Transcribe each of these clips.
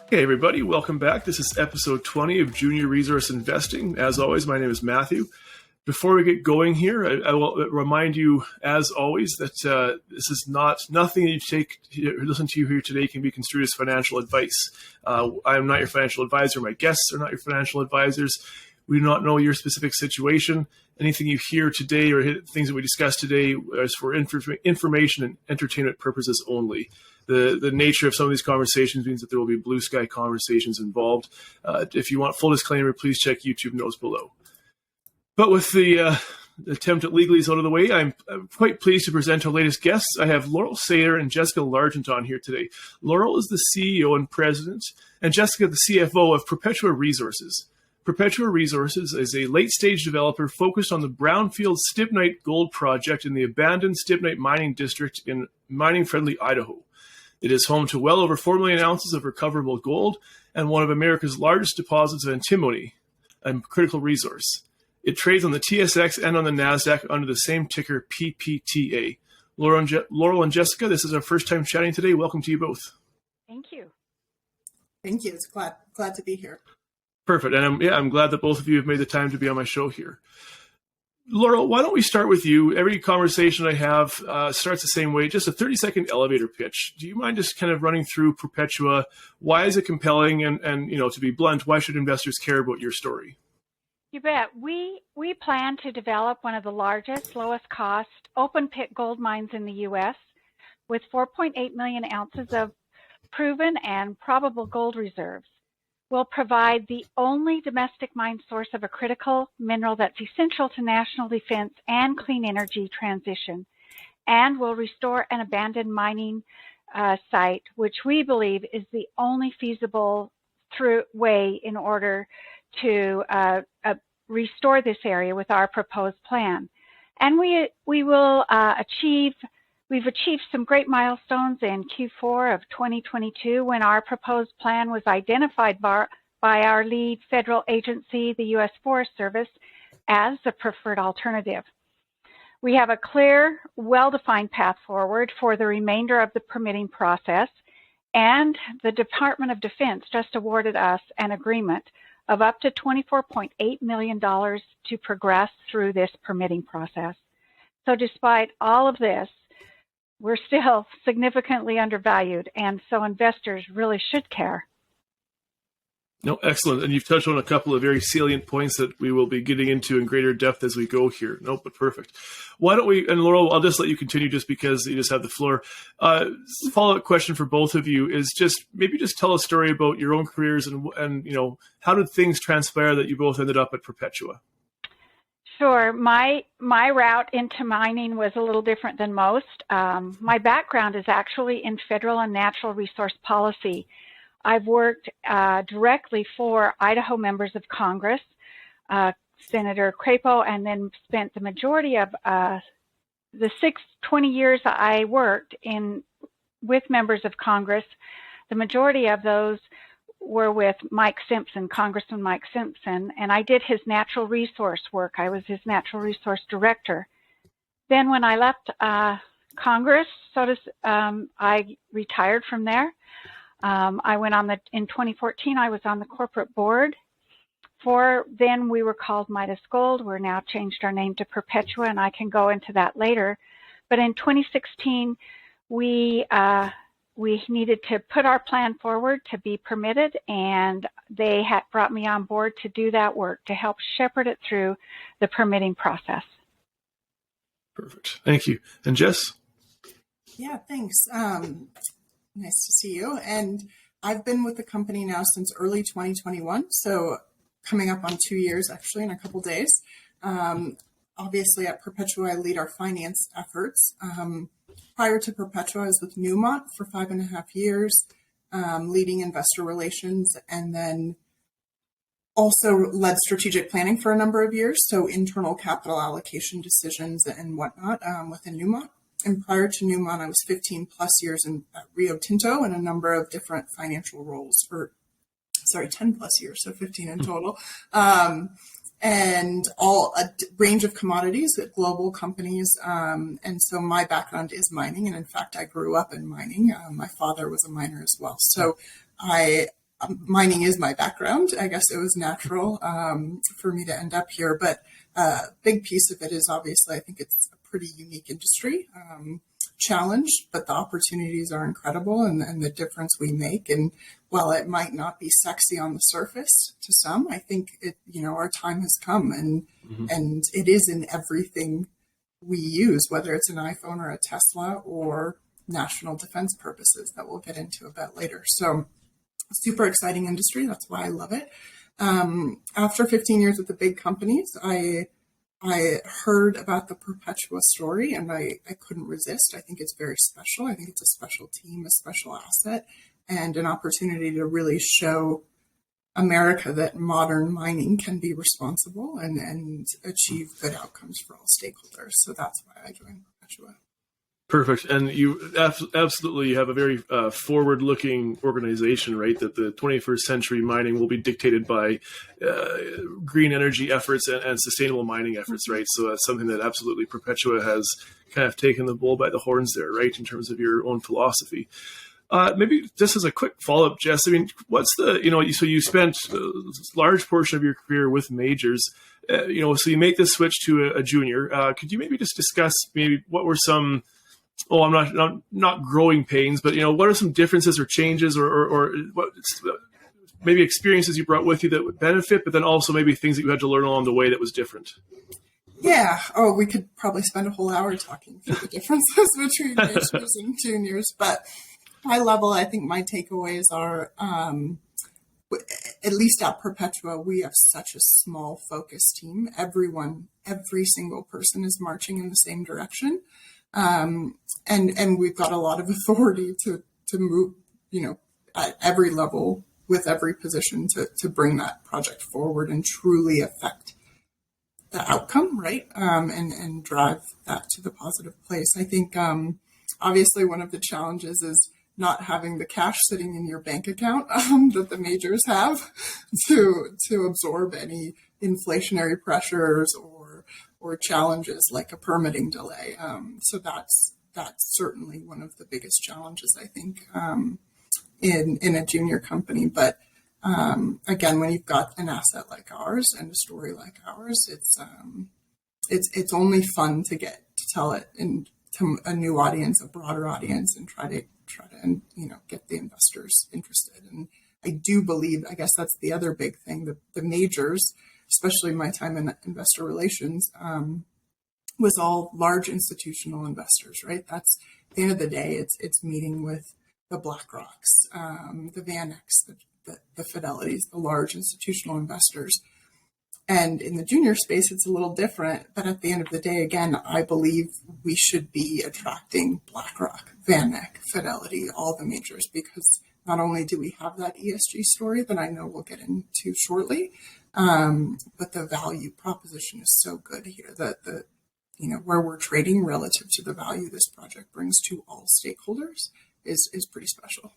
Hey everybody, welcome back. This is episode 20 of Junior Resource Investing. As always, my name is Matthew. Before we get going here, I will remind you, as always, that this is nothing that you listen to here today can be construed as financial advice. I am not your financial advisor. My guests are not your financial advisors. We do not know your specific situation. Anything you hear today or things that we discuss today is for information and entertainment purposes only. The nature of some of these conversations means that there will be blue sky conversations involved. If you want full disclaimer, please check YouTube notes below. But with the attempt at legalese out of the way, I'm quite pleased to present our latest guests. I have Laurel Sayer and Jessica Largent on here today. Laurel is the CEO and president, and Jessica the CFO of Perpetua Resources. Perpetua Resources is a late-stage developer focused on the brownfield Stibnite Gold Project in the abandoned Stibnite Mining District in mining-friendly Idaho. It is home to well over 4 million ounces of recoverable gold and one of America's largest deposits of antimony, a critical resource. It trades on the TSX and on the NASDAQ under the same ticker PPTA. Laurel and Jessica, this is our first time chatting today. Welcome to you both. Thank you. Thank you. It's glad to be here. Perfect. And I'm glad that both of you have made the time to be on my show here. Laurel, why don't we start with you? Every conversation I have starts the same way, just a 30-second elevator pitch. Do you mind just kind of running through Perpetua? Why is it compelling? And to be blunt, why should investors care about your story? You bet. We plan to develop one of the largest, lowest cost open pit gold mines in the U.S. with 4.8 million ounces of proven and probable gold reserves. Will provide the only domestic mine source of a critical mineral that's essential to national defense and clean energy transition, and will restore an abandoned mining site, which we believe is the only feasible way in order to restore this area with our proposed plan. And we've achieved some great milestones in Q4 of 2022 when our proposed plan was identified by our lead federal agency, the U.S. Forest Service, as the preferred alternative. We have a clear, well-defined path forward for the remainder of the permitting process, and the Department of Defense just awarded us an agreement of up to $24.8 million to progress through this permitting process. So despite all of this, we're still significantly undervalued, and so investors really should care. No, excellent. And you've touched on a couple of very salient points that we will be getting into in greater depth as we go here. No, but perfect. Why don't we, and Laurel, I'll just let you continue just because you just have the floor. Follow-up question for both of you is maybe tell a story about your own careers and how did things transpire that you both ended up at Perpetua? Sure. My route into mining was a little different than most. My background is actually in federal and natural resource policy. I've worked directly for Idaho members of Congress, Senator Crapo, and then spent the majority of the 20 years I worked with members of Congress. The majority of those were with Mike Simpson, Congressman Mike Simpson, and I did his natural resource work. I was his natural resource director. Then when I left Congress, I retired from there. I went in 2014, I was on the corporate board then we were called Midas Gold. We're now changed our name to Perpetua, and I can go into that later. But in 2016, we needed to put our plan forward to be permitted, and they had brought me on board to do that work, to help shepherd it through the permitting process. Perfect. Thank you. And Jess? Yeah, thanks. Nice to see you. And I've been with the company now since early 2021, so coming up on 2 years, actually, in a couple days. Obviously, at Perpetua, I lead our finance efforts. Prior to Perpetua, I was with Newmont for 5.5 years, leading investor relations, and then also led strategic planning for a number of years, so internal capital allocation decisions and whatnot within Newmont. And prior to Newmont, I was 15 plus years in Rio Tinto in a number of different financial roles 10 plus years, so 15 in total. and a range of commodities at global companies. And so my background is mining. And in fact, I grew up in mining. My father was a miner as well. So mining is my background. I guess it was natural for me to end up here. But a big piece of it is obviously, I think it's a pretty unique industry. Challenged, but the opportunities are incredible and the difference we make. And while it might not be sexy on the surface to some, I think our time has come and it is in everything we use, whether it's an iPhone or a Tesla or national defense purposes that we'll get into a bit later. So super exciting industry. That's why I love it. After 15 years with the big companies, I heard about the Perpetua story and I couldn't resist. I think it's very special. I think it's a special team, a special asset, and an opportunity to really show America that modern mining can be responsible and achieve good outcomes for all stakeholders. So that's why I joined Perpetua. Perfect. And you absolutely have a very forward-looking organization, right? That the 21st century mining will be dictated by green energy efforts and sustainable mining efforts, right? So that's something that absolutely Perpetua has kind of taken the bull by the horns there, right? In terms of your own philosophy. Maybe just as a quick follow-up, Jess, I mean, what's so you spent a large portion of your career with majors, so you make this switch to a junior. Could you maybe just discuss maybe what were some, I'm not growing pains, but what are some differences or changes or what maybe experiences you brought with you that would benefit, but then also maybe things that you had to learn along the way that was different? Yeah. Oh, we could probably spend a whole hour talking through the differences between majors and juniors, but high level, I think my takeaways are, at least at Perpetua, we have such a small focus team. Every single person is marching in the same direction. And we've got a lot of authority to move, at every level with every position to bring that project forward and truly affect the outcome, right? And drive that to the positive place. I think, obviously one of the challenges is not having the cash sitting in your bank account that the majors have to absorb any inflationary pressures or challenges like a permitting delay. So that's certainly one of the biggest challenges, I think, in a junior company. But again, when you've got an asset like ours and a story like ours, it's only fun to get to tell it to a new audience, a broader audience, and try to get the investors interested. And I do believe, I guess that's the other big thing, the majors, especially my time in investor relations, was all large institutional investors, right? That's at the end of the day, it's meeting with the BlackRocks, the VanEcks, the Fidelities, the large institutional investors. And in the junior space, it's a little different. But at the end of the day, again, I believe we should be attracting BlackRock, VanEck, Fidelity, all the majors, because not only do we have that ESG story that I know we'll get into shortly, but the value proposition is so good here that where we're trading relative to the value this project brings to all stakeholders is pretty special.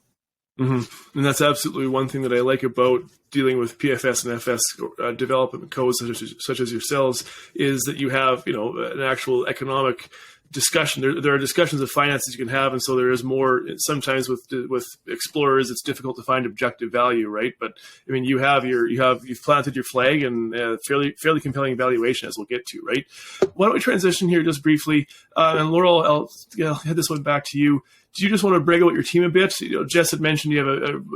Mm-hmm. And that's absolutely one thing that I like about dealing with PFS and FS development codes such as yourselves, is that you have an actual economic discussion. There are discussions of finances you can have, and so there is more. Sometimes with explorers, it's difficult to find objective value, right? But I mean, you've planted your flag and fairly compelling valuation, as we'll get to, right? Why don't we transition here just briefly? And Laurel, I'll head this one back to you. Do you just want to brag about your team a bit? Jess had mentioned you have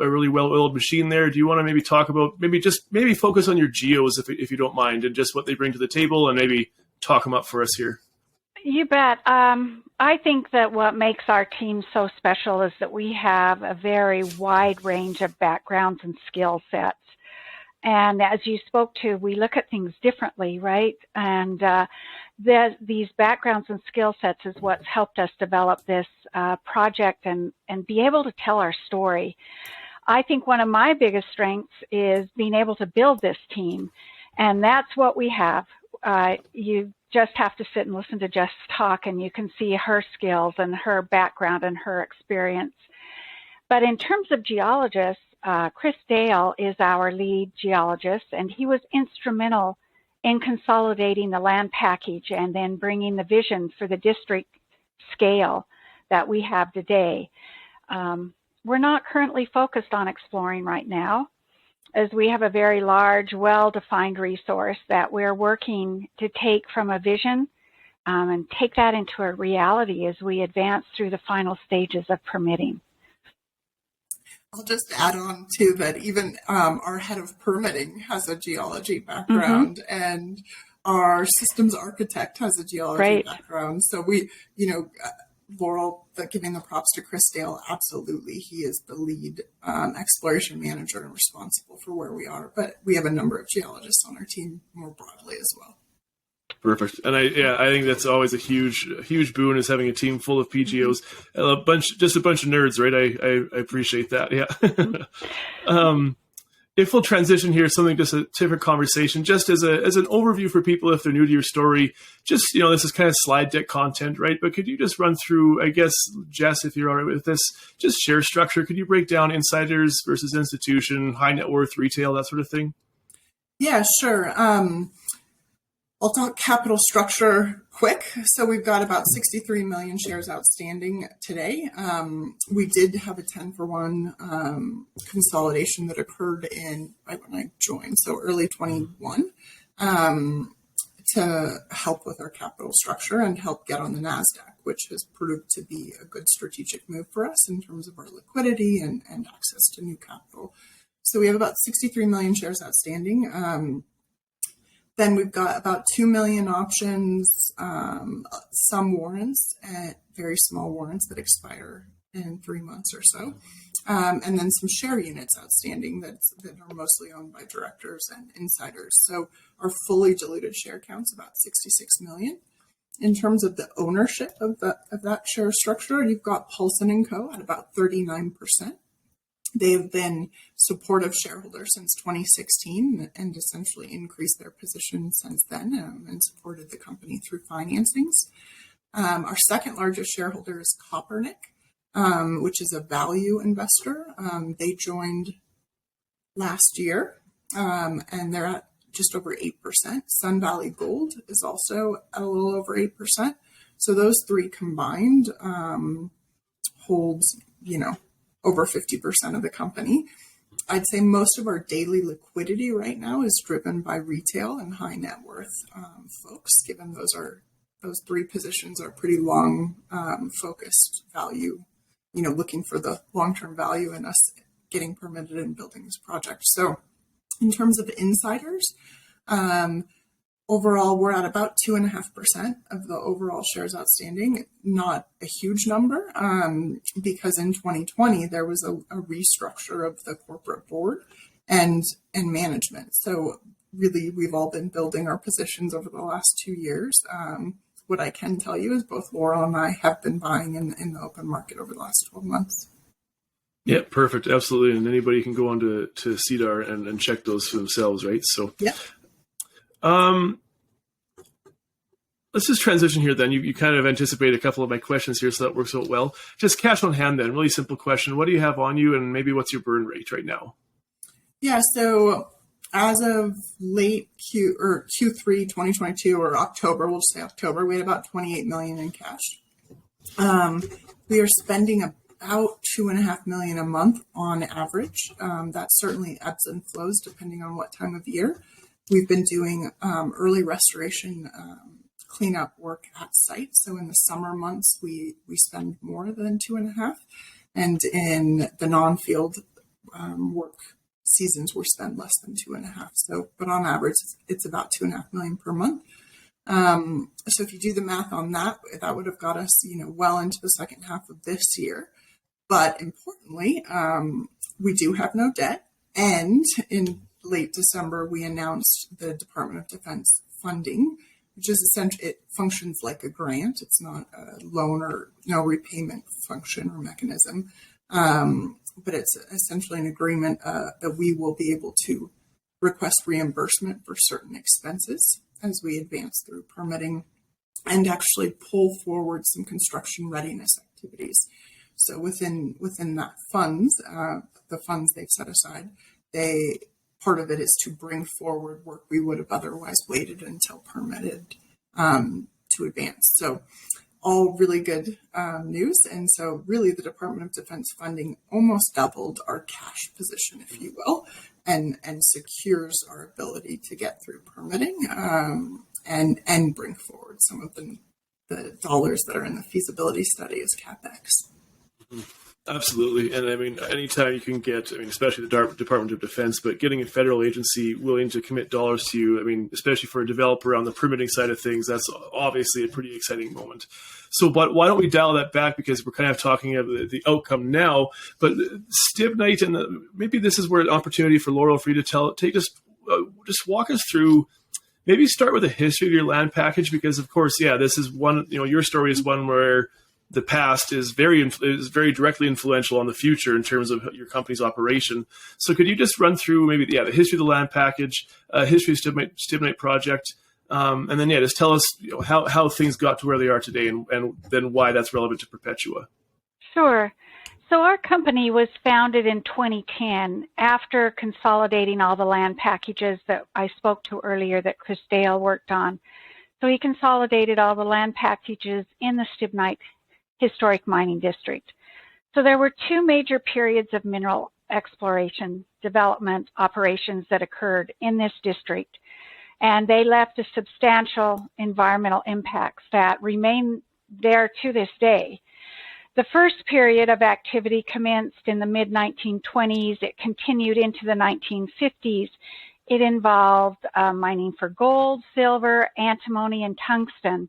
a really well-oiled machine there. Do you want to maybe talk about maybe focus on your Geos if you don't mind, and just what they bring to the table, and maybe talk them up for us here? You bet. I think that what makes our team so special is that we have a very wide range of backgrounds and skill sets. And as you spoke to, we look at things differently, right? And these backgrounds and skill sets is what's helped us develop this project and be able to tell our story. I think one of my biggest strengths is being able to build this team, and that's what we have. You just have to sit and listen to Jess talk, and you can see her skills and her background and her experience. But in terms of geologists, Chris Dale is our lead geologist, and he was instrumental in consolidating the land package and then bringing the vision for the district scale that we have today. We're not currently focused on exploring right now, as we have a very large, well-defined resource that we're working to take from a vision and take that into a reality as we advance through the final stages of permitting. I'll just add on to that even our head of permitting has a geology background, and our systems architect has a geology background. So we, Laurel, giving the props to Chris Dale, absolutely. He is the lead exploration manager and responsible for where we are. But we have a number of geologists on our team more broadly as well. Perfect. And I think that's always a huge boon, is having a team full of PGOs, a bunch of nerds, right? I appreciate that. Yeah. If we'll transition here, something just a different conversation, just as an overview for people if they're new to your story. Just, this is kind of slide deck content, right? But could you just run through, I guess, Jess, if you're all right with this, just share structure? Could you break down insiders versus institution, high net worth, retail, that sort of thing? Yeah, sure. I'll talk capital structure quick. So we've got about 63 million shares outstanding today. We did have a 10-for-1 consolidation that occurred right when I joined, so early 21, to help with our capital structure and help get on the NASDAQ, which has proved to be a good strategic move for us in terms of our liquidity and access to new capital. So we have about 63 million shares outstanding. Then we've got about 2 million options, some warrants, very small warrants that expire in 3 months or so, and then some share units outstanding that are mostly owned by directors and insiders. So our fully diluted share count's about 66 million. In terms of the ownership of that share structure, you've got Paulson & Co. at about 39%. They've been supportive shareholders since 2016 and essentially increased their position since then and supported the company through financings. Our second largest shareholder is Kopernik, which is a value investor. They joined last year and they're at just over 8%. Sun Valley Gold is also at a little over 8%. So those three combined hold, over 50% of the company. I'd say most of our daily liquidity right now is driven by retail and high net worth folks, given those three positions are pretty long focused value, looking for the long-term value in us getting permitted and building this project. So in terms of insiders, overall, we're at about 2.5% of the overall shares outstanding. Not a huge number because in 2020, there was a restructure of the corporate board and management. So really, we've all been building our positions over the last 2 years. What I can tell you is both Laurel and I have been buying in the open market over the last 12 months. Yeah, perfect. Absolutely. And anybody can go on to CDAR and check those for themselves, right? So, yeah. Let's just transition here then. You kind of anticipate a couple of my questions here, so that works out well. Just cash on hand then, really simple question. What do you have on you and maybe what's your burn rate right now? Yeah, so as of late Q3 2022 or October, we'll just say October, we had about 28 million in cash. We are spending about 2.5 million a month on average. That certainly ebbs and flows depending on what time of year. We've been doing early restoration cleanup work at site. So in the summer months, we spend more than 2.5. And in the non-field work seasons, we spend less than 2.5. So, but on average, it's about 2.5 million per month. So if you do the math on that, that would have got us, well into the second half of this year. But importantly, we do have no debt. And in late December, we announced the Department of Defense funding, which is essentially, it functions like a grant. It's not a loan or no repayment function or mechanism. But it's essentially an agreement that we will be able to request reimbursement for certain expenses as we advance through permitting and actually pull forward some construction readiness activities. So within that funds, the funds they've set aside, they part of it is to bring forward work we would have otherwise waited until permitted to advance. So all really good news. And so really the Department of Defense funding almost doubled our cash position, if you will, and secures our ability to get through permitting and bring forward some of the dollars that are in the feasibility study as CapEx. Absolutely. And I mean, anytime you can get, especially the Department of Defense, but getting a federal agency willing to commit dollars to you, especially for a developer on the permitting side of things, that's obviously a pretty exciting moment. So, but why don't we dial that back, because we're kind of talking about the outcome now, but Stibnite, and maybe this is where an opportunity for Laurel for you to just walk us through, maybe start with the history of your land package, because of course, this is one, your story is one where the past is very directly influential on the future in terms of your company's operation. So could you just run through maybe the history of the land package, history of Stibnite project, and then just tell us how things got to where they are today, and then why that's relevant to Perpetua. Sure. So our company was founded in 2010 after consolidating all the land packages that I spoke to earlier that Chris Dale worked on. So he consolidated all the land packages in the Stibnite Historic Mining District. So there were two major periods of mineral exploration, development, operations that occurred in this district, and they left a substantial environmental impacts that remain there to this day. The first period of activity commenced in the mid-1920s. It continued into the 1950s. It involved mining for gold, silver, antimony, and tungsten,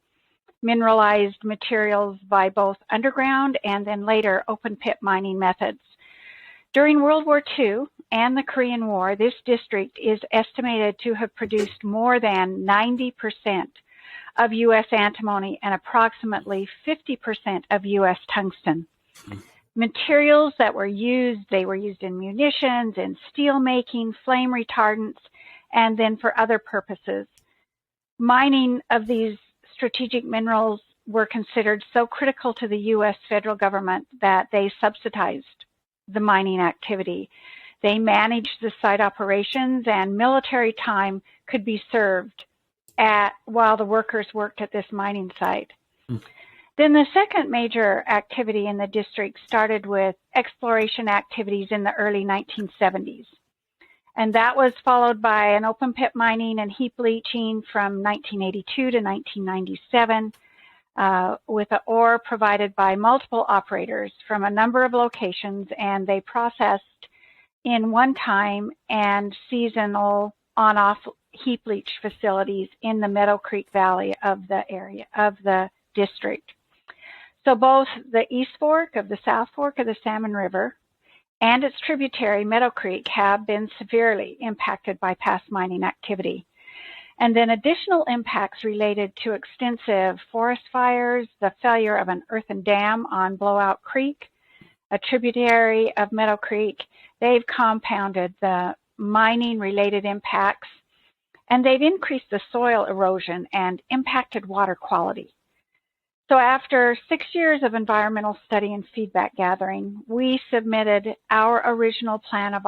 mineralized materials by both underground and then later open pit mining methods. During World War II and the Korean War, this district is estimated to have produced more than 90% of U.S. antimony and approximately 50% of U.S. tungsten. Materials that were used, they were used in munitions, in steel making, flame retardants, and then for other purposes. Mining of these strategic minerals were considered so critical to the U.S. federal government that they subsidized the mining activity. They managed the site operations, and military time could be served while the workers worked at this mining site. Then the second major activity in the district started with exploration activities in the early 1970s. And that was followed by an open pit mining and heap leaching from 1982 to 1997 with the ore provided by multiple operators from a number of locations, and they processed in one-time and seasonal on-off heap leach facilities in the Meadow Creek Valley of the area of the district. So both the East Fork of the South Fork of the Salmon River and its tributary, Meadow Creek, have been severely impacted by past mining activity. And then additional impacts related to extensive forest fires, the failure of an earthen dam on Blowout Creek, a tributary of Meadow Creek, they've compounded the mining-related impacts, and they've increased the soil erosion and impacted water quality. So after 6 years of environmental study and feedback gathering, we submitted our original plan of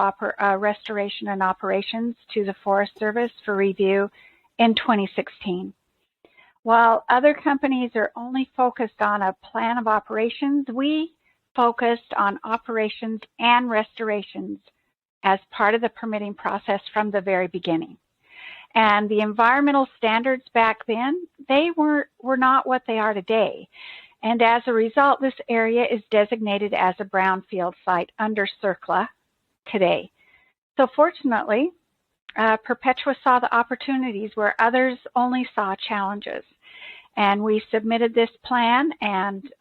restoration and operations to the Forest Service for review in 2016. While other companies are only focused on a plan of operations, we focused on operations and restorations as part of the permitting process from the very beginning. And the environmental standards back then, they were not what they are today. And as a result, this area is designated as a brownfield site under CERCLA today. So fortunately, Perpetua saw the opportunities where others only saw challenges. And we submitted this plan and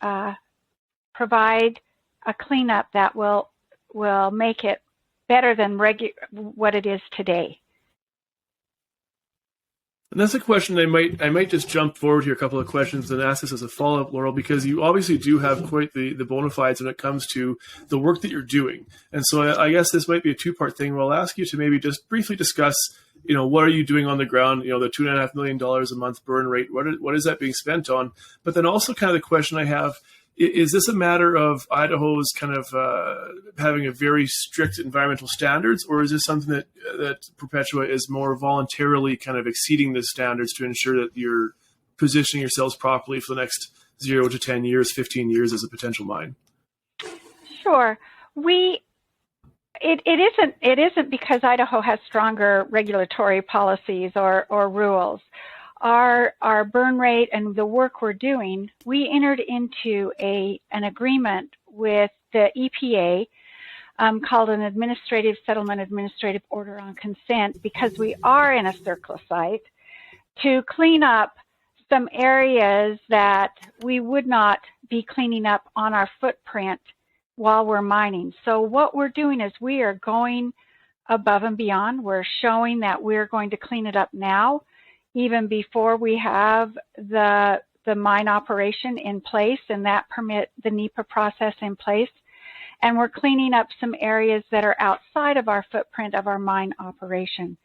provide a cleanup that will make it better than what it is today. And that's a question I might just jump forward here a couple of questions and ask this as a follow-up, Laurel, because you obviously do have quite the bona fides when it comes to the work that you're doing. And so I guess this might be a two-part thing where I'll ask you to maybe just briefly discuss, what are you doing on the ground, the $2.5 million a month burn rate, what is that being spent on? But then also kind of the question I have Is this a matter of Idaho's kind of having a very strict environmental standards, or is this something that Perpetua is more voluntarily kind of exceeding the standards to ensure that you're positioning yourselves properly for the next 0 to 10 years, 15 years as a potential mine? Sure. It isn't because Idaho has stronger regulatory policies or rules. Our burn rate and the work we're doing, we entered into an agreement with the EPA called an Administrative Settlement Administrative Order on Consent, because we are in a surplus site, to clean up some areas that we would not be cleaning up on our footprint while we're mining. So what we're doing is we are going above and beyond. We're showing that we're going to clean it up now, even before we have the mine operation in place and that permit, the NEPA process in place. And we're cleaning up some areas that are outside of our footprint of our mine operation.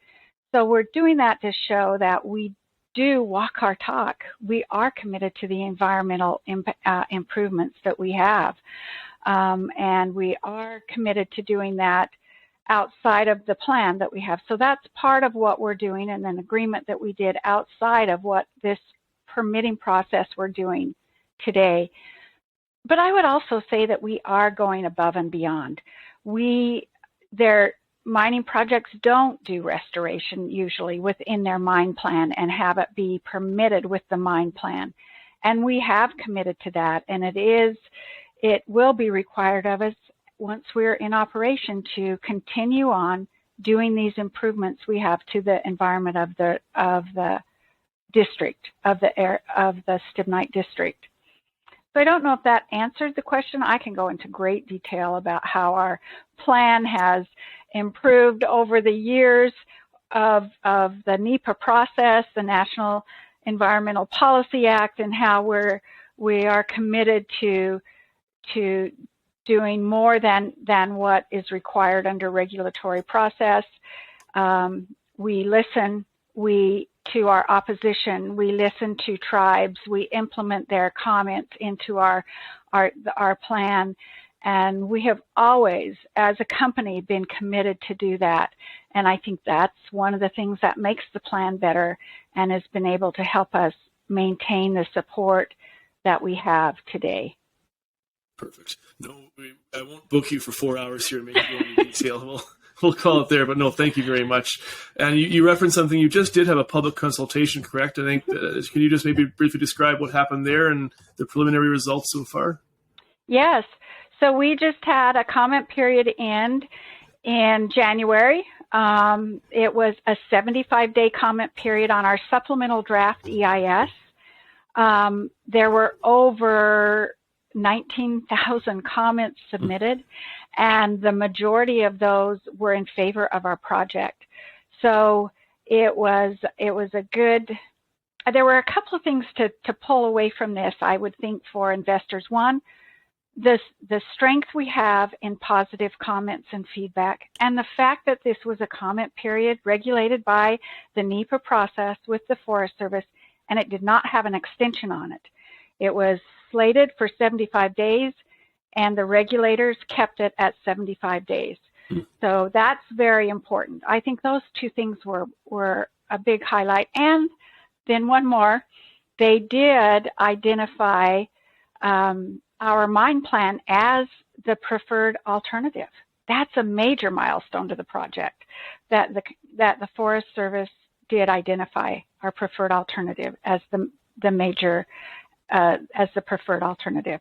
So we're doing that to show that we do walk our talk. We are committed to the environmental improvements that we have. And we are committed to doing that outside of the plan that we have. So that's part of what we're doing, and an agreement that we did outside of what this permitting process we're doing today. But I would also say that we are going above and beyond. Their mining projects don't do restoration usually within their mine plan and have it be permitted with the mine plan. And we have committed to that, and it will be required of us once we're in operation to continue on doing these improvements we have to the environment of the district, of the Stibnite District. So I don't know if that answered the question. I can go into great detail about how our plan has improved over the years of the NEPA process, the National Environmental Policy Act, and how we are committed to doing more than what is required under regulatory process. We listen to our opposition. We listen to tribes. We implement their comments into our plan. And we have always, as a company, been committed to do that. And I think that's one of the things that makes the plan better and has been able to help us maintain the support that we have today. Perfect. No, I won't book you for 4 hours here and make you go into detail. We'll call it there, but no, thank you very much. And you referenced something. You just did have a public consultation, correct? I think. Can you just maybe briefly describe what happened there and the preliminary results so far? Yes. So we just had a comment period end in January. It was a 75-day comment period on our supplemental draft EIS. There were over 19,000 comments submitted, and the majority of those were in favor of our project. So it was a good, there were a couple of things to pull away from this, I would think, for investors. One, the strength we have in positive comments and feedback, and the fact that this was a comment period regulated by the NEPA process with the Forest Service, and it did not have an extension on it. It was slated for 75 days, and the regulators kept it at 75 days. So that's very important. I think those two things were a big highlight. And then one more, they did identify our mine plan as the preferred alternative. That's a major milestone to the project, that the Forest Service did identify our preferred alternative as the major as the preferred alternative.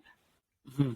Mm-hmm.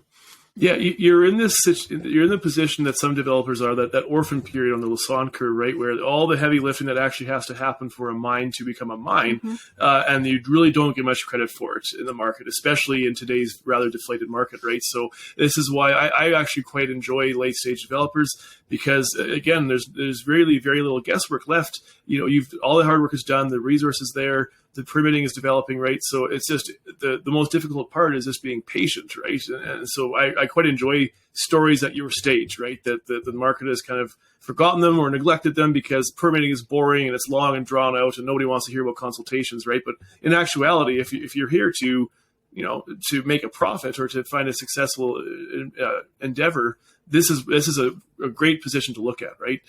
Yeah, you're in the position that some developers are, that orphan period on the Lassonde curve, right, where all the heavy lifting that actually has to happen for a mine to become a mine, and you really don't get much credit for it in the market, especially in today's rather deflated market, right? So this is why I actually quite enjoy late stage developers, because again, there's really very little guesswork left. You know, all the hard work is done, the resources there, the permitting is developing, right? So it's just the most difficult part is just being patient, right? And so I quite enjoy stories at your stage, right? That the market has kind of forgotten them or neglected them because permitting is boring and it's long and drawn out and nobody wants to hear about consultations, right? But in actuality, if you're here to to make a profit or to find a successful endeavor, this is a great position to look at, right?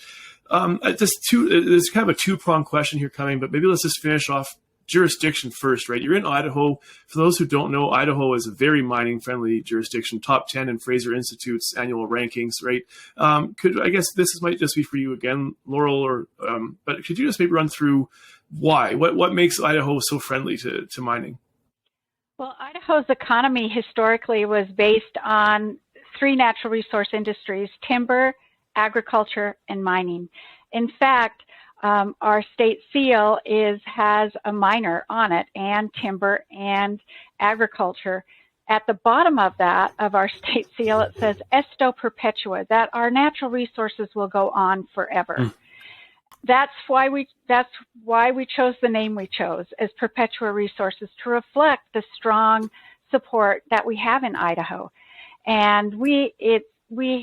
There's kind of a two-pronged question here coming, but maybe let's just finish off jurisdiction first, right? You're in Idaho. For those who don't know, Idaho is a very mining-friendly jurisdiction, top 10 in Fraser Institute's annual rankings, right? I guess this might just be for you again, Laurel, but could you just maybe run through why? What makes Idaho so friendly to mining? Well, Idaho's economy historically was based on three natural resource industries: timber, agriculture, and mining. In fact, our state seal has a miner on it, and timber and agriculture. At the bottom of our state seal, it says Esto Perpetua, that our natural resources will go on forever. That's why we chose the name we chose as Perpetua Resources, to reflect the strong support that we have in Idaho. And the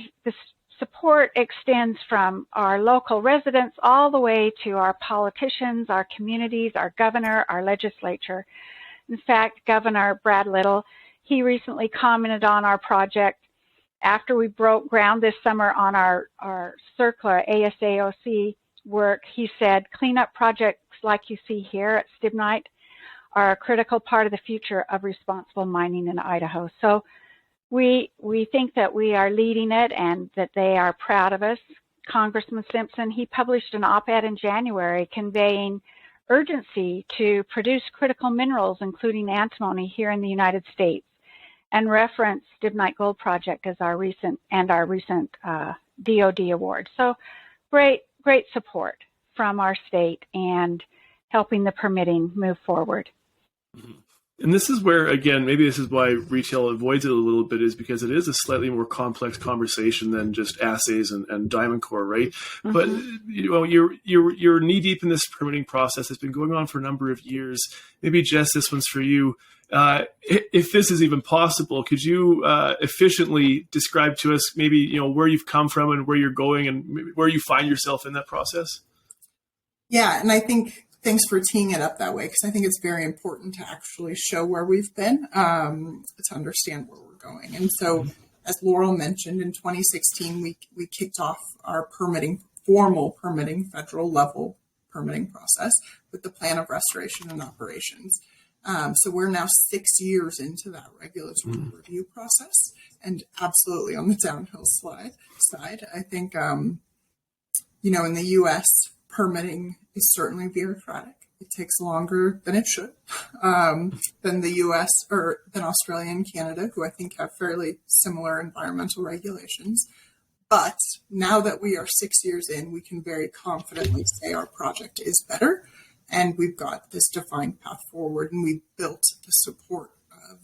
support extends from our local residents all the way to our politicians, our communities, our governor, our legislature. In fact, Governor Brad Little, he recently commented on our project after we broke ground this summer on our CERCLA ASAOC work. He said, cleanup projects like you see here at Stibnite are a critical part of the future of responsible mining in Idaho. So we think that we are leading it and that they are proud of us. Congressman Simpson, he published an op-ed in January conveying urgency to produce critical minerals, including antimony, here in the United States, and referenced Stibnite Gold Project as our recent DOD award. So great support from our state and helping the permitting move forward. Mm-hmm. And this is where, again, maybe this is why retail avoids it a little bit, is because it is a slightly more complex conversation than just assays and diamond core, right? Mm-hmm. But you're knee deep in this permitting process. It's been going on for a number of years. Maybe Jess, this one's for you. If this is even possible, could you efficiently describe to us maybe where you've come from and where you're going and maybe where you find yourself in that process? Yeah, and I think thanks for teeing it up that way, because I think it's very important to actually show where we've been to understand where we're going. And so, as Laurel mentioned, in 2016, we kicked off our formal permitting, federal level permitting process with the Plan of Restoration and Operations. So we're now 6 years into that regulatory review process, and absolutely on the downhill side. I think, in the U.S., permitting is certainly bureaucratic. It takes longer than it should than the U.S. or than Australia and Canada, who I think have fairly similar environmental regulations. But now that we are 6 years in, we can very confidently say our project is better, and we've got this defined path forward, and we've built the support of,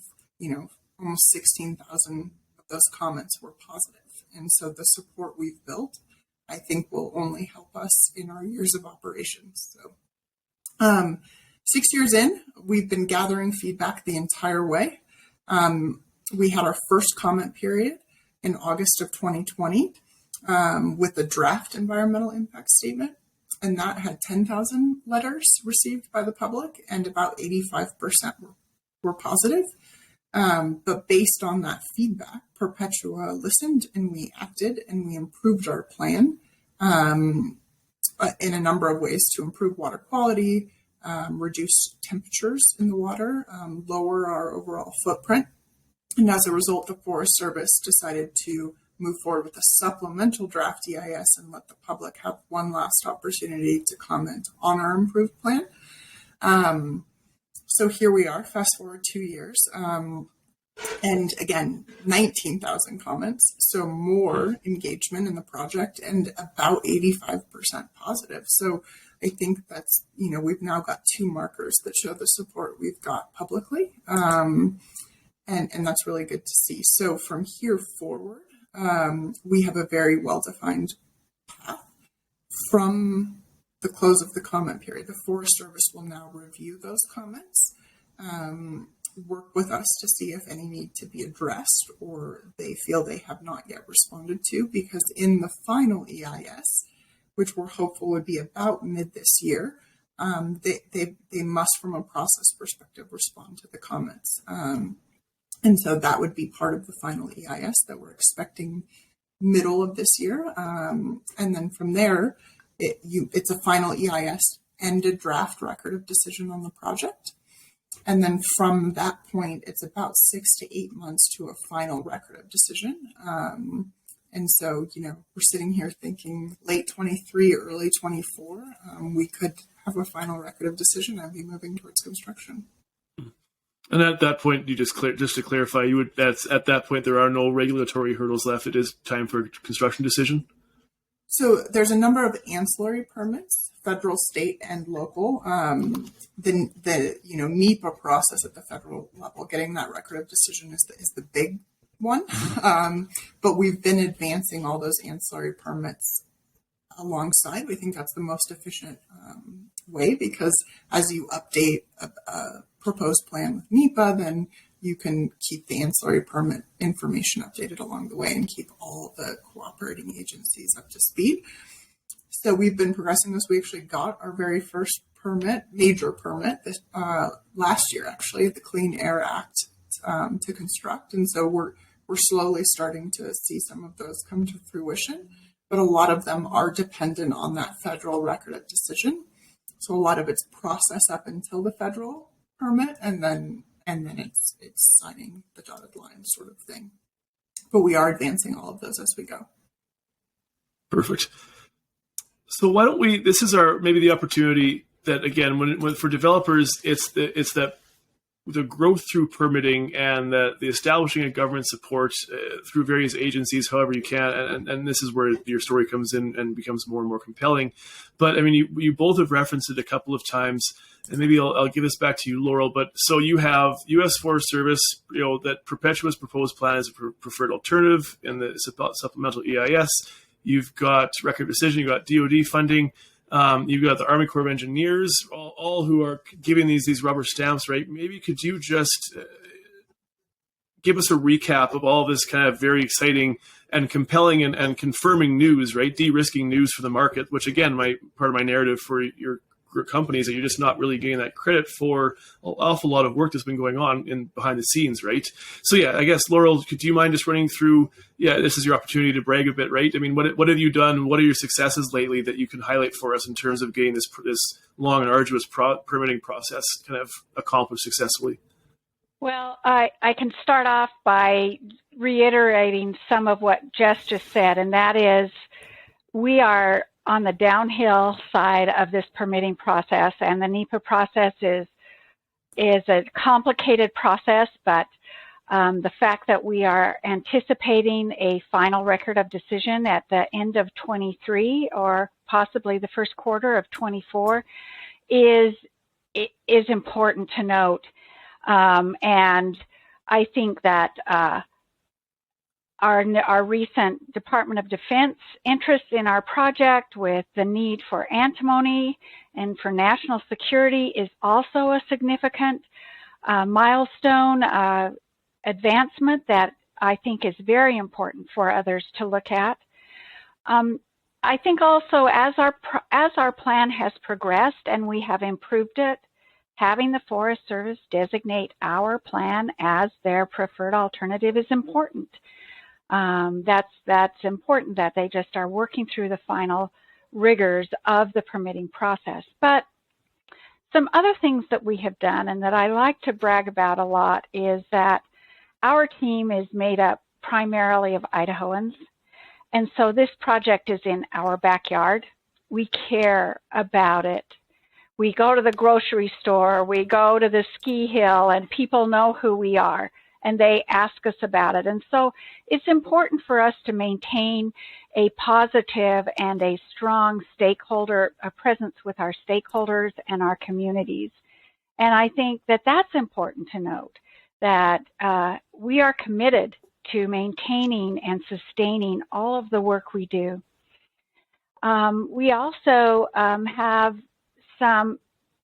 almost 16,000 of those comments were positive. And so the support we've built, I think, will only help us in our years of operations. So 6 years in, we've been gathering feedback the entire way. We had our first comment period in August of 2020 with a draft environmental impact statement, and that had 10,000 letters received by the public, and about 85% were positive. But based on that feedback, Perpetua listened, and we acted, and we improved our plan in a number of ways to improve water quality, reduce temperatures in the water, lower our overall footprint. And as a result, the Forest Service decided to move forward with a supplemental draft EIS and let the public have one last opportunity to comment on our improved plan. So here we are, fast forward 2 years. And again, 19,000 comments, so more engagement in the project and about 85% positive. So I think that's, we've now got two markers that show the support we've got publicly. And that's really good to see. So from here forward, we have a very well-defined path. From the close of the comment period, the Forest Service will now review those comments, work with us to see if any need to be addressed or they feel they have not yet responded to, because in the final EIS, which we're hopeful would be about mid this year, they must, from a process perspective, respond to the comments. And so that would be part of the final EIS that we're expecting middle of this year. And then from there, it's a final EIS and a draft record of decision on the project. And then from that point, it's about 6 to 8 months to a final record of decision. And so, we're sitting here thinking late 23, early 24, we could have a final record of decision and be moving towards construction. And at that point, just to clarify, that's at that point there are no regulatory hurdles left. It is time for a construction decision. So there's a number of ancillary permits, federal, state, and local. The NEPA process at the federal level, getting that record of decision is the big one. But we've been advancing all those ancillary permits alongside. We think that's the most efficient way, because as you update a proposed plan with NEPA, then you can keep the ancillary permit information updated along the way and keep all the cooperating agencies up to speed. So we've been progressing this. We actually got our very first major permit last year, actually, the Clean Air Act to construct. And so we're slowly starting to see some of those come to fruition, but a lot of them are dependent on that federal record of decision. So a lot of it's process up until the federal permit, and then it's signing the dotted line sort of thing. But we are advancing all of those as we go. Perfect. So why don't we? This is maybe the opportunity that, again, when for developers, it's that the growth through permitting and the establishing of government support through various agencies, however you can, and this is where your story comes in and becomes more and more compelling. But I mean, you both have referenced it a couple of times, and maybe I'll give this back to you, Laurel. But so you have U.S. Forest Service, that Perpetua's proposed plan is a preferred alternative in the supplemental EIS. You've got record decision, you've got DoD funding. You've got the Army Corps of Engineers, all who are giving these rubber stamps, right? Maybe could you just give us a recap of all this kind of very exciting and compelling and confirming news, right? De-risking news for the market, which again, part of my narrative for your company is that you're just not really getting that credit for an awful lot of work that's been going on behind the scenes, right? So yeah, I guess, Laurel, do you mind just running through, this is your opportunity to brag a bit, right? I mean, what have you done? What are your successes lately that you can highlight for us in terms of getting this long and arduous permitting process kind of accomplished successfully? Well, I can start off by reiterating some of what Jess just said, and that is we are on the downhill side of this permitting process, and the NEPA process is a complicated process, but the fact that we are anticipating a final record of decision at the end of 23 or possibly the first quarter of 24 is important to note. And I think that our recent Department of Defense interest in our project with the need for antimony and for national security is also a significant milestone advancement that I think is very important for others to look at. I think also as our plan has progressed and we have improved it, having the Forest Service designate our plan as their preferred alternative is important. That's important that they just are working through the final rigors of the permitting process. But some other things that we have done and that I like to brag about a lot is that our team is made up primarily of Idahoans. And so this project is in our backyard. We care about it. We go to the grocery store, we go to the ski hill, and people know who we are, and they ask us about it. And so it's important for us to maintain a positive and a strong stakeholder presence with our stakeholders and our communities. And I think that that's important to note, that we are committed to maintaining and sustaining all of the work we do. We also have some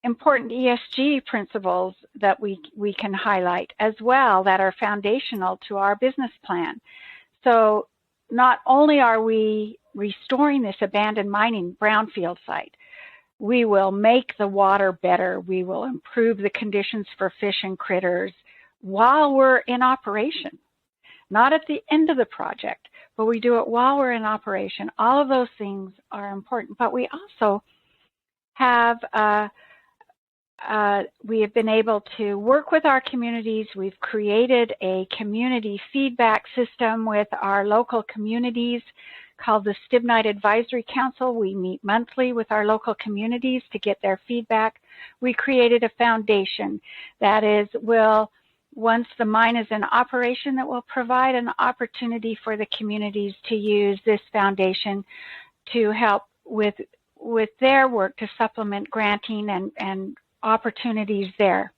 important ESG principles that we can highlight as well that are foundational to our business plan. So not only are we restoring this abandoned mining brownfield site, we will make the water better, we will improve the conditions for fish and critters, while we're in operation, not at the end of the project, but we do it while we're in operation. All of those things are important, but we also have we have been able to work with our communities. We've created a community feedback system with our local communities called the Stibnite Advisory Council. We meet monthly with our local communities to get their feedback. We created a foundation that once the mine is in operation, that will provide an opportunity for the communities to use this foundation to help with their work to supplement granting and opportunities there.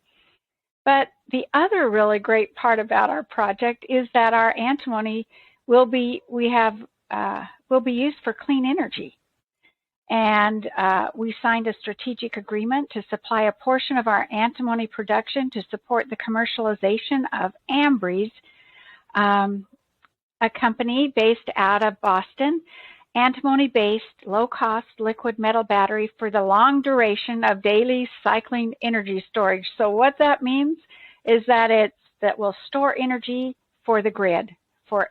But the other really great part about our project is that our antimony will be used for clean energy. And we signed a strategic agreement to supply a portion of our antimony production to support the commercialization of Ambree's, a company based out of Boston, antimony-based, low-cost liquid metal battery for the long duration of daily cycling energy storage. So what that means is that that will store energy for the grid, for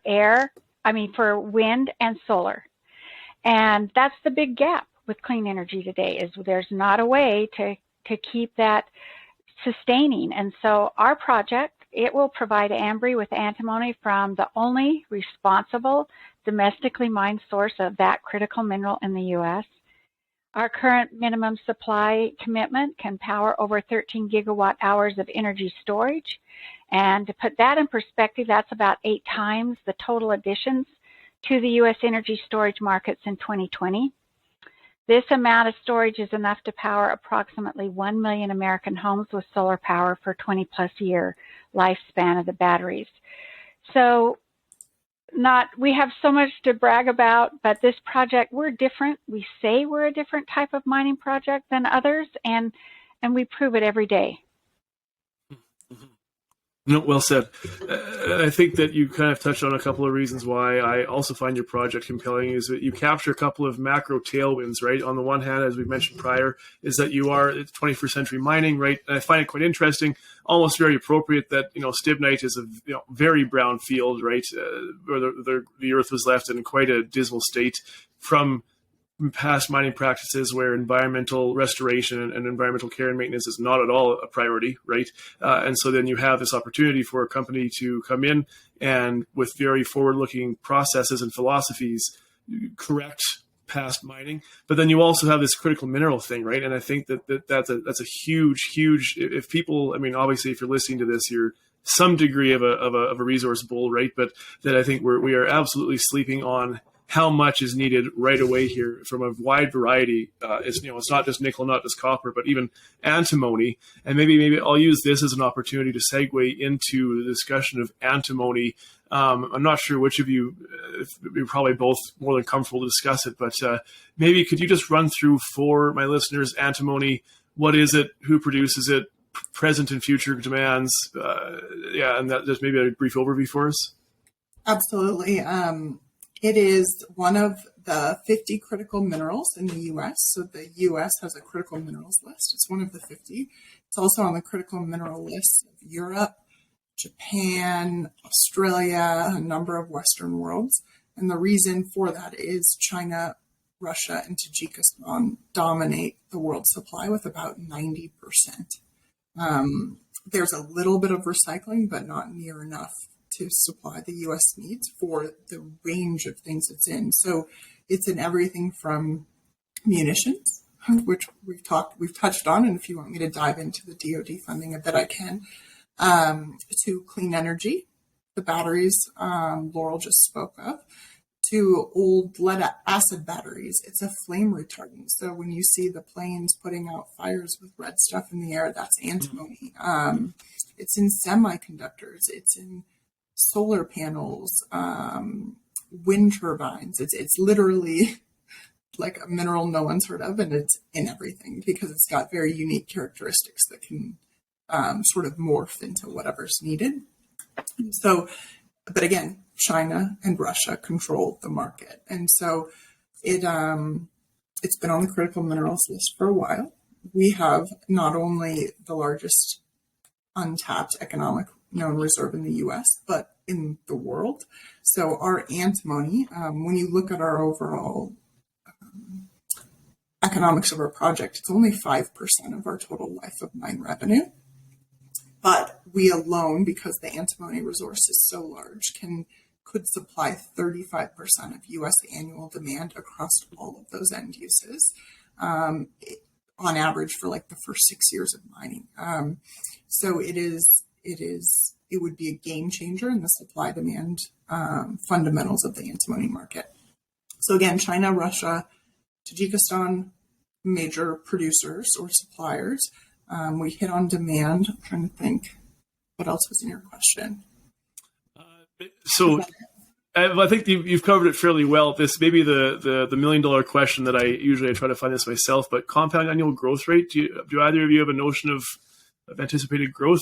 wind and solar. And that's the big gap with clean energy today, is there's not a way to keep that sustaining. And so our project, it will provide Ambree with antimony from the only responsible domestically mined source of that critical mineral in the U.S. Our current minimum supply commitment can power over 13 gigawatt hours of energy storage. And to put that in perspective, that's about 8 times the total additions to the U.S. energy storage markets in 2020. This amount of storage is enough to power approximately 1 million American homes with solar power for 20-plus year lifespan of the batteries. So we have so much to brag about, but this project, we're different. We say we're a different type of mining project than others, and we prove it every day. No, well said. I think that you kind of touched on a couple of reasons why I also find your project compelling, is that you capture a couple of macro tailwinds, right? On the one hand, as we mentioned prior, is that you are 21st century mining, right? And I find it quite interesting, almost very appropriate that, Stibnite is a very brown field, right? Where the earth was left in quite a dismal state from past mining practices where environmental restoration and environmental care and maintenance is not at all a priority, right? And so then you have this opportunity for a company to come in and with very forward-looking processes and philosophies correct past mining. But then you also have this critical mineral thing, right? And I think that's a huge, if people, obviously if you're listening to this, you're some degree of a resource bull, right? But that I think we are absolutely sleeping on how much is needed right away here from a wide variety. It's not just nickel, not just copper, but even antimony. And maybe I'll use this as an opportunity to segue into the discussion of antimony. I'm not sure which of you, you're probably both more than comfortable to discuss it, but maybe could you just run through for my listeners, antimony, what is it, who produces it, present and future demands, and that just maybe a brief overview for us? Absolutely. It is one of the 50 critical minerals in the U.S. So the U.S. has a critical minerals list. It's one of the 50. It's also on the critical mineral list of Europe, Japan, Australia, a number of Western worlds. And the reason for that is China, Russia, and Tajikistan dominate the world supply with about 90%. There's a little bit of recycling, but not near enough to supply the U.S. needs for the range of things it's in. So it's in everything from munitions, which we've touched on, and if you want me to dive into the DoD funding a bit, I can, to clean energy, the batteries Laurel just spoke of, to old lead acid batteries. It's a flame retardant. So when you see the planes putting out fires with red stuff in the air, that's antimony. It's in semiconductors. It's in solar panels, wind turbines. It's literally like a mineral no one's heard of, and it's in everything because it's got very unique characteristics that can sort of morph into whatever's needed. So, but again, China and Russia control the market. And so it's been on the critical minerals list for a while. We have not only the largest untapped economic known reserve in the US, but in the world. So our antimony, when you look at our overall economics of our project, it's only 5% of our total life of mine revenue. But we alone, because the antimony resource is so large, could supply 35% of U.S. annual demand across all of those end uses, on average for like the first 6 years of mining. So it would be a game changer in the supply demand fundamentals of the antimony market. So again, China, Russia, Tajikistan, major producers or suppliers. We hit on demand. I'm trying to think what else was in your question. So I think you've covered it fairly well. This may be the $1 million question that I usually try to find this myself, but compound annual growth rate, do either of you have a notion of anticipated growth?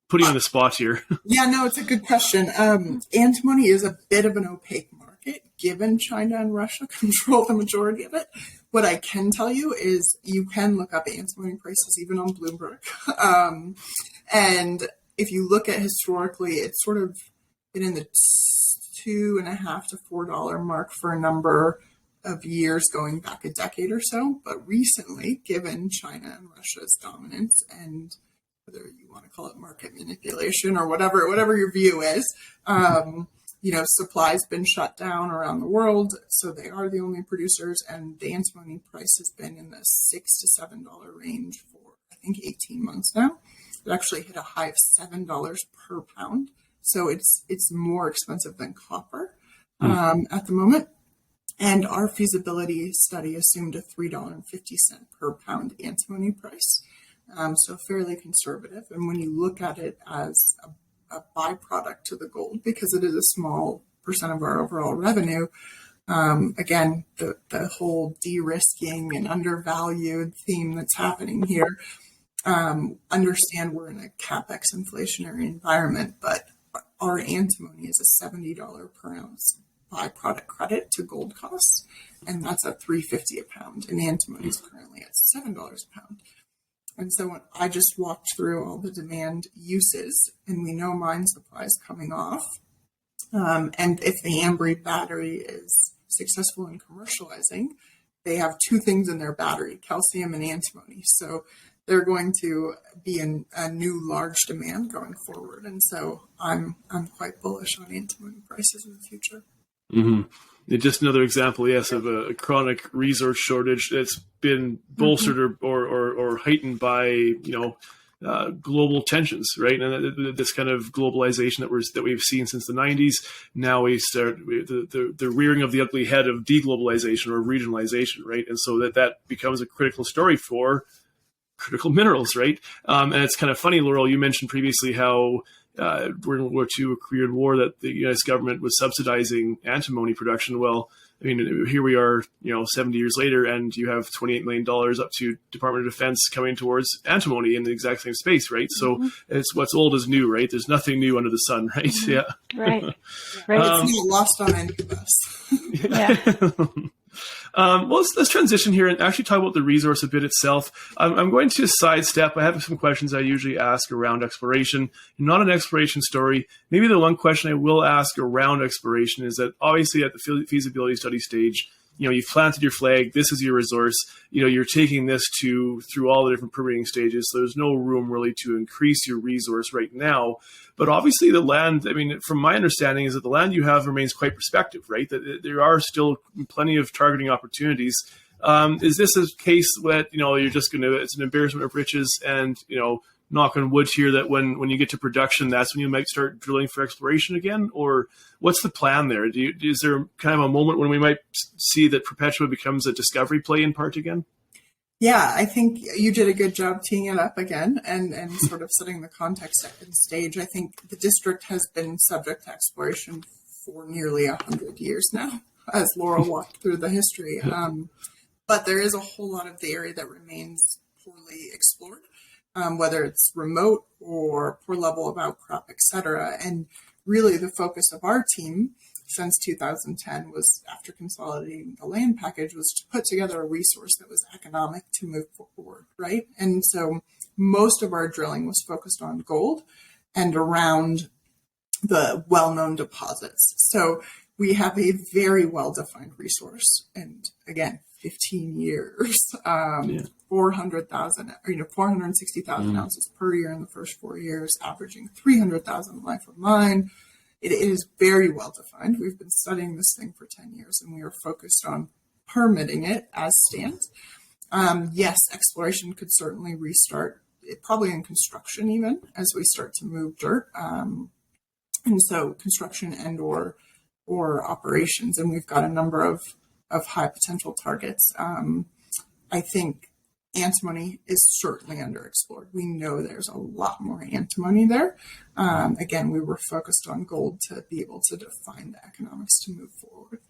Putting you on the spot here. Yeah, no, it's a good question. Antimony is a bit of an opaque market, given China and Russia control the majority of it. What I can tell you is you can look up antimony prices even on Bloomberg. And if you look at historically, it's sort of been in the $2.50 to $4 mark for a number of years going back a decade or so. But recently, given China and Russia's dominance and whether you want to call it market manipulation or whatever your view is, supply's been shut down around the world, so they are the only producers, and the antimony price has been in the $6 to $7 range for, I think, 18 months now. It actually hit a high of $7 per pound, so it's more expensive than copper at the moment. And our feasibility study assumed a $3.50 per pound antimony price. So fairly conservative. And when you look at it as a byproduct to the gold, because it is a small percent of our overall revenue, again, the whole de-risking and undervalued theme that's happening here, understand we're in a CapEx inflationary environment, but our antimony is a $70 per ounce byproduct credit to gold costs, and that's at $3.50 a pound, and antimony is currently at $7 a pound. And so when I just walked through all the demand uses, and we know mine supply is coming off. And if the Ambri battery is successful in commercializing, they have two things in their battery, calcium and antimony. So they're going to be in a new large demand going forward. And so I'm quite bullish on antimony prices in the future. Mm-hmm. Just another example, yes, of a chronic resource shortage that's been bolstered or heightened by global tensions, right? And this kind of globalization that we've seen since the 90s. Now we start the rearing of the ugly head of deglobalization or regionalization, right? And so that becomes a critical story for critical minerals, right? And it's kind of funny, Laurel, you mentioned previously how during World War II, a Korean War, that the U.S. government was subsidizing antimony production. Well, I mean, here we are, 70 years later, and you have $28 million up to Department of Defense coming towards antimony in the exact same space, right? So it's what's old is new, right? There's nothing new under the sun, right? Yeah. Right. It's not lost on any of us. Yeah. Well, let's transition here and actually talk about the resource a bit itself. I'm going to sidestep. I have some questions I usually ask around exploration. Not an exploration story. Maybe the one question I will ask around exploration is that obviously at the feasibility study stage, you've planted your flag. This is your resource. You're taking this through all the different permitting stages. So there's no room really to increase your resource right now. But obviously the land, I mean, from my understanding is that the land you have remains quite prospective, right? That there are still plenty of targeting opportunities. Is this a case that, you're just it's an embarrassment of riches and, knock on wood here that when you get to production, that's when you might start drilling for exploration again? Or what's the plan there? Is there kind of a moment when we might see that Perpetua becomes a discovery play in part again? Yeah, I think you did a good job teeing it up again and sort of setting the context and stage. I think the district has been subject to exploration for nearly 100 years now, as Laurel walked through the history. But there is a whole lot of the area that remains poorly explored, whether it's remote or poor level of outcrop, et cetera. And really the focus of our team since 2010 was, after consolidating the land package, was to put together a resource that was economic to move forward, right? And so most of our drilling was focused on gold. and around the well-known deposits. So we have a very well-defined resource, and again, 15 years, 400,000, 460,000 ounces per year in the first 4 years, averaging 300,000 life of mine. It is very well-defined. We've been studying this thing for 10 years, and we are focused on permitting it as stands. Yes, exploration could certainly restart, probably in construction even, as we start to move dirt. And so construction and or operations, and we've got a number of high potential targets. I think antimony is certainly underexplored. We know there's a lot more antimony there. Again, we were focused on gold to be able to define the economics to move forward.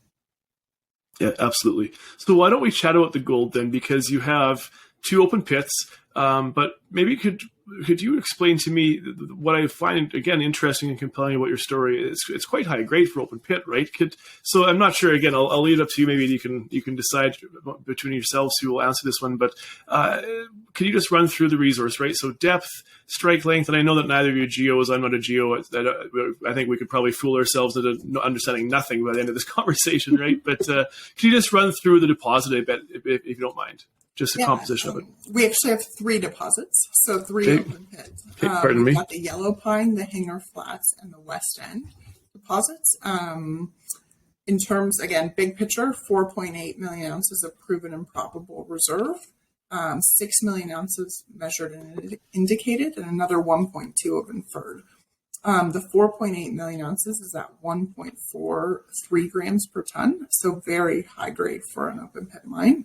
Yeah, absolutely. So why don't we chat about the gold then? Because you have 2 open pits, but maybe could you explain to me what I find, again, interesting and compelling about your story? It's quite high grade for open pit, right? So I'm not sure. Again, I'll leave it up to you. Maybe you can decide between yourselves who will answer this one. But can you just run through the resource, right? So depth, strike length, and I know that neither of you geos. I'm not a geo. I think we could probably fool ourselves into understanding nothing by the end of this conversation, right? But can you just run through the deposit a bit, if you don't mind? Just the composition of it. We actually have 3 deposits, so 3 open pits. Pardon me. We've got the Yellow Pine, the Hanger Flats, and the West End deposits. In terms, again, big picture, 4.8 million ounces of proven and probable reserve, 6 million ounces measured and indicated, and another 1.2 of inferred. The 4.8 million ounces is at 1.43 grams per ton, so very high grade for an open pit mine.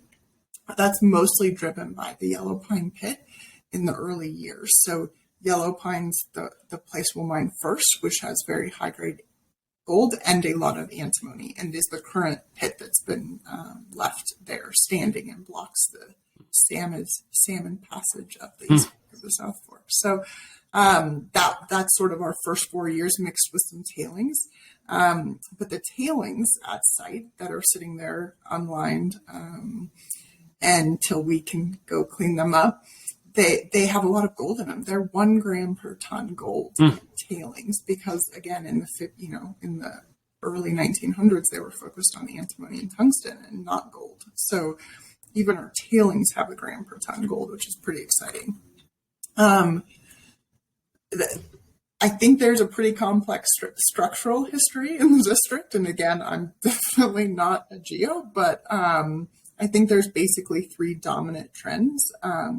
That's mostly driven by the Yellow Pine pit in the early years. So Yellow Pine's the place we'll mine first, which has very high grade gold and a lot of antimony, and is the current pit that's been left there standing and blocks the salmon passage up the east of the South Fork. So that's sort of our first 4 years mixed with some tailings. But the tailings at site that are sitting there unlined, until we can go clean them up, they have a lot of gold in them. They're 1 gram per ton gold tailings, because again, in the early 1900s, they were focused on antimony and tungsten and not gold. So even our tailings have 1 gram per ton gold, which is pretty exciting. I think there's a pretty complex structural history in the district. And again, I'm definitely not a geo, but I think there's basically 3 dominant trends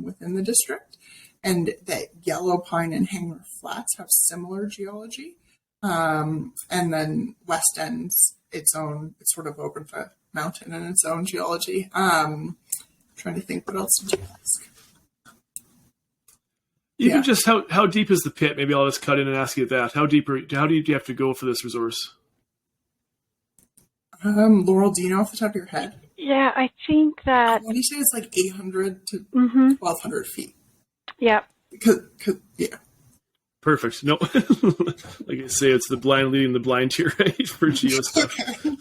within the district, and that Yellow Pine and Hanger Flats have similar geology. And then West End's it's sort of open to mountain and its own geology. Trying to think, what else did you ask? Even just how deep is the pit? Maybe I'll just cut in and ask you that. How deep do you have to go for this resource? Laurel, do you know off the top of your head? Yeah, I think that... What do you say? It's like 800 to 1,200 feet. Yeah. Yeah. Perfect. No, like I say, it's the blind leading the blind here, right? For geo stuff. Okay.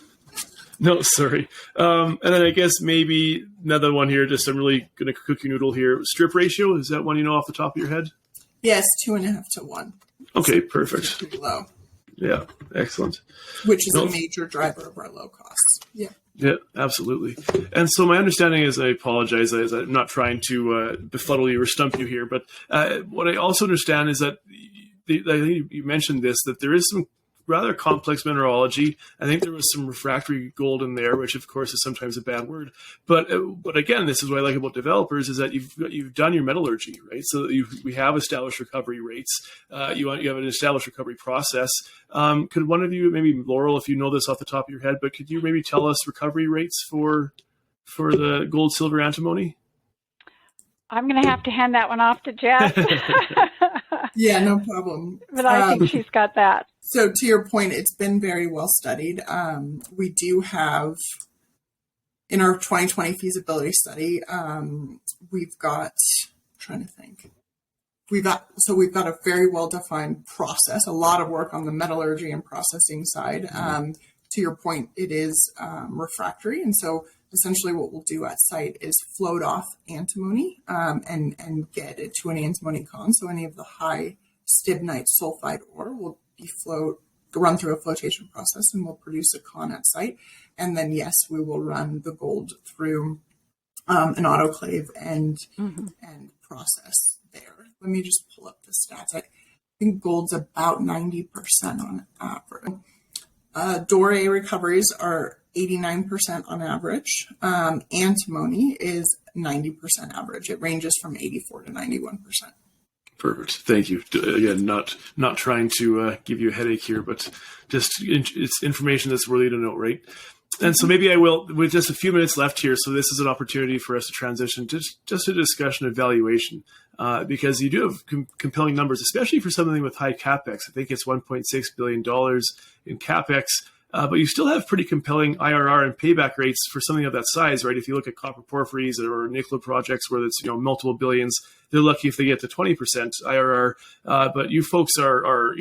No, sorry. And then I guess maybe another one here, just I'm really going to cookie noodle here. Strip ratio, is that one you know off the top of your head? Yes, 2.5 to 1. Okay, perfect. Pretty low. Yeah, excellent. Which is a major driver of our low costs. Yeah. Yeah, absolutely. And so my understanding is, I apologize, I'm not trying to befuddle you or stump you here, but what I also understand is that I think you mentioned this, that there is some rather complex mineralogy. I think there was some refractory gold in there, which of course is sometimes a bad word. But again, this is what I like about developers, is that you've done your metallurgy, right? So we have established recovery rates. You have an established recovery process. Could one of you, maybe Laurel, if you know this off the top of your head, but could you maybe tell us recovery rates for the gold, silver, antimony? I'm going to have to hand that one off to Jess. Yeah, no problem. But I think she's got that. So to your point, it's been very well studied. We do have, in our 2020 feasibility study, we've got a very well-defined process, a lot of work on the metallurgy and processing side. To your point, it is refractory. And so essentially what we'll do at site is float off antimony and get it to an antimony con. So any of the high stibnite sulfide ore will be run through a flotation process and will produce a con at site. And then, yes, we will run the gold through an autoclave and process there. Let me just pull up the stats. I think gold's about 90% on average. Doré recoveries are 89% on average. Antimony is 90% average. It ranges from 84 to 91%. Perfect. Thank you. Again, not trying to give you a headache here, but just it's information that's worthy to note, right? And so maybe I will, with just a few minutes left here, so this is an opportunity for us to transition to just a discussion of valuation, because you do have compelling numbers, especially for something with high CapEx. I think it's $1.6 billion in CapEx, but you still have pretty compelling IRR and payback rates for something of that size, right? If you look at copper porphyries or nickel projects where it's multiple billions, they're lucky if they get to 20% IRR, but you folks are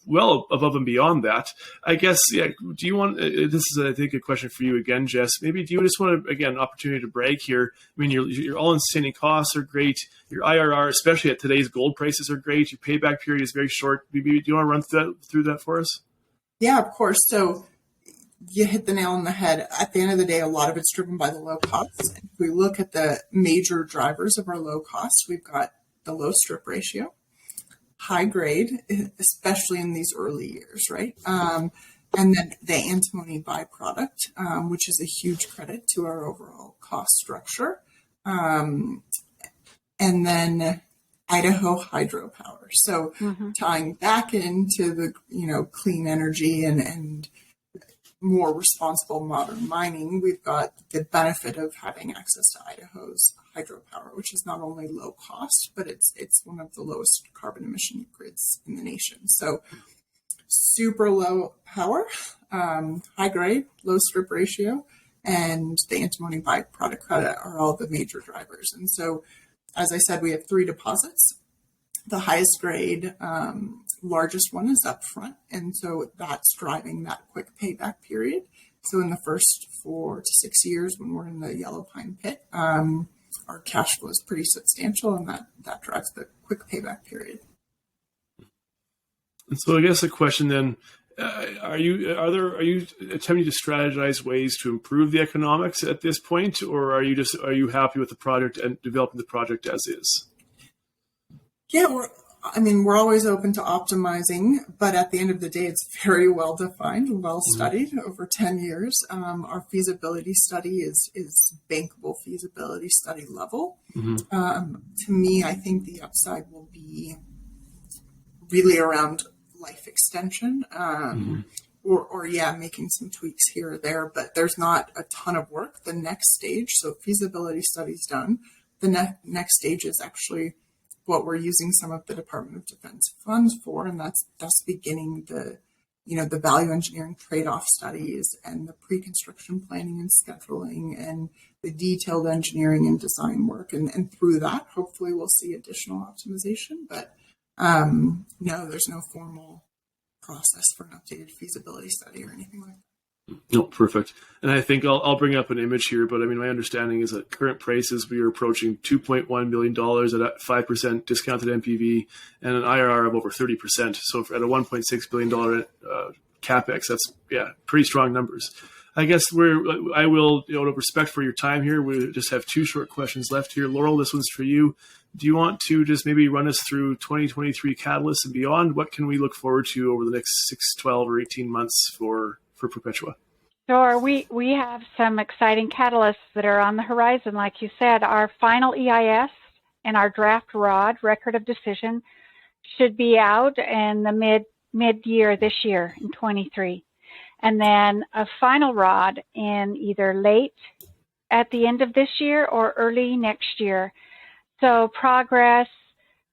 well above and beyond that. I guess, yeah, do you want, this is, I think, a question for you again, Jess. Maybe do you just want to, again, opportunity to brag here? I mean, your all-in sustaining costs are great. Your IRR, especially at today's gold prices, are great. Your payback period is very short. Maybe do you want to run through that for us? Yeah, of course. So you hit the nail on the head. At the end of the day, a lot of it's driven by the low costs. If we look at the major drivers of our low costs, we've got the low strip ratio, high grade, especially in these early years, right? And then the antimony byproduct, which is a huge credit to our overall cost structure. And then Idaho hydropower. So tying back into the, clean energy and more responsible modern mining, we've got the benefit of having access to Idaho's hydropower, which is not only low cost, but it's one of the lowest carbon emission grids in the nation. So super low power, high grade, low strip ratio, and the antimony byproduct credit are all the major drivers. And so, as I said, we have 3 deposits. The highest grade, largest one is up front, and so that's driving that quick payback period. So in the first 4 to 6 years when we're in the yellow pine pit, our cash flow is pretty substantial, and that drives the quick payback period. And so I guess the question then, are you attempting to strategize ways to improve the economics at this point, or are you happy with the project and developing the project as is? Yeah, we're always open to optimizing, but at the end of the day, it's very well defined, well studied over 10 years. Our feasibility study is bankable feasibility study level. To me, I think the upside will be really around life extension, or making some tweaks here or there, but there's not a ton of work. The next stage, so feasibility study's done. The next stage is actually what we're using some of the Department of Defense funds for, and that's beginning the value engineering trade-off studies and the pre-construction planning and scheduling and the detailed engineering and design work, and through that, hopefully we'll see additional optimization. But no, there's no formal process for an updated feasibility study or anything like that. No, perfect. And I think I'll bring up an image here, but I mean, my understanding is that current prices, we are approaching $2.1 million at a 5% discounted NPV and an IRR of over 30%. So at a $1.6 billion CapEx, that's, pretty strong numbers. I guess I will, out of respect for your time here, we just have 2 short questions left here. Laurel, this one's for you. Do you want to just maybe run us through 2023 catalysts and beyond? What can we look forward to over the next 6, 12, or 18 months for Perpetua? Sure. We have some exciting catalysts that are on the horizon. Like you said, our final EIS and our draft ROD, Record of Decision, should be out in the mid-year this year in 23. And then a final ROD in either late at the end of this year or early next year. So progress,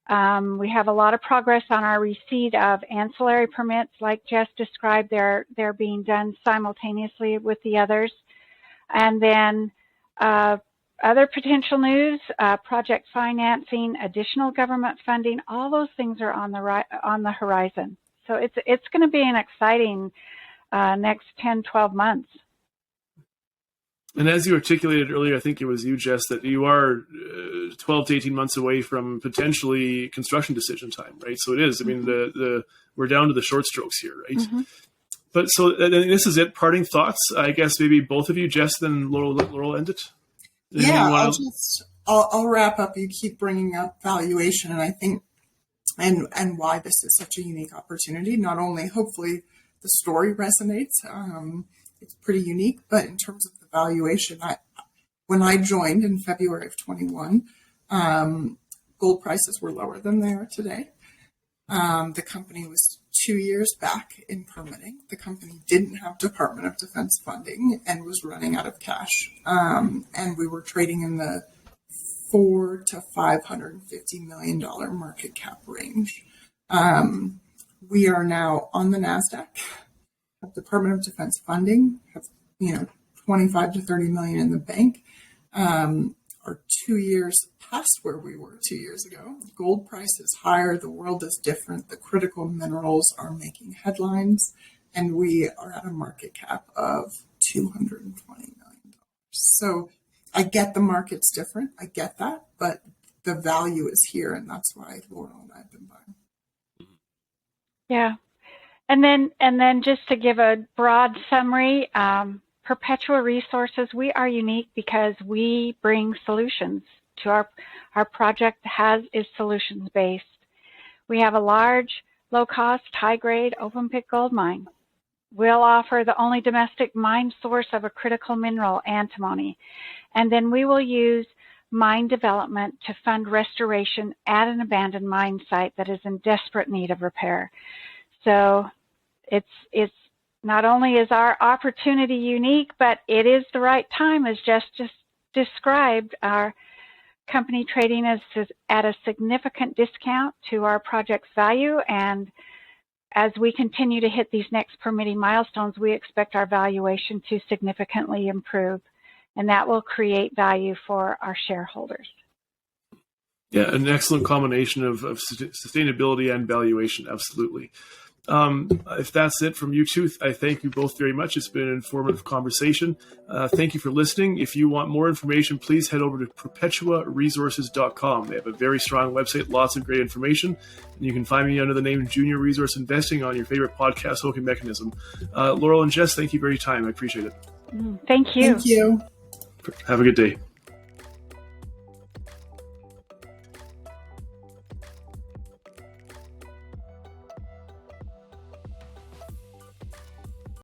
we have a lot of progress on our receipt of ancillary permits, like Jess described. They're being done simultaneously with the others. And then other potential news, project financing, additional government funding, all those things are on the horizon. So it's going to be an exciting next 10, 12 months. And as you articulated earlier, I think it was you, Jess, that you are 12 to 18 months away from potentially construction decision time, right? So it is. I mean, we're down to the short strokes here, right? Mm-hmm. But so this is it. Parting thoughts, I guess maybe both of you, Jess, then Laurel end it. Yeah, I'll wrap up. You keep bringing up valuation, and I think and why this is such a unique opportunity. Not only hopefully the story resonates, it's pretty unique, but in terms of the valuation, when I joined in February of 21, gold prices were lower than they are today. The company was 2 years back in permitting. The company didn't have Department of Defense funding and was running out of cash. And we were trading in the $400 to $550 million market cap range. We are now on the NASDAQ, have Department of Defense funding, have 25 to 30 million in the bank. Are 2 years past where we were 2 years ago. Gold price is higher. The world is different. The critical minerals are making headlines, and we are at a market cap of $220 million. So I get the market's different. I get that, but the value is here, and that's why Laurel and I have been buying. Yeah. And then just to give a broad summary, Perpetua Resources, we are unique because we bring solutions to our project is solutions based. We have a large, low cost, high grade open pit gold mine. We'll offer the only domestic mine source of a critical mineral, antimony. And then we will use mine development to fund restoration at an abandoned mine site that is in desperate need of repair. So it's not only is our opportunity unique, but it is the right time, as Jess just described. Our company trading is at a significant discount to our project's value, and as we continue to hit these next permitting milestones, we expect our valuation to significantly improve, and that will create value for our shareholders. Yeah, an excellent combination of sustainability and valuation, absolutely. If that's it from you two, I thank you both very much. It's been an informative conversation. Thank you for listening. If you want more information, please head over to perpetuaresources.com. They have a very strong website, lots of great information. And you can find me under the name Junior Resource Investing on your favorite podcast hosting mechanism. Laurel and Jess, thank you for your time. I appreciate it. Thank you. Thank you. Have a good day.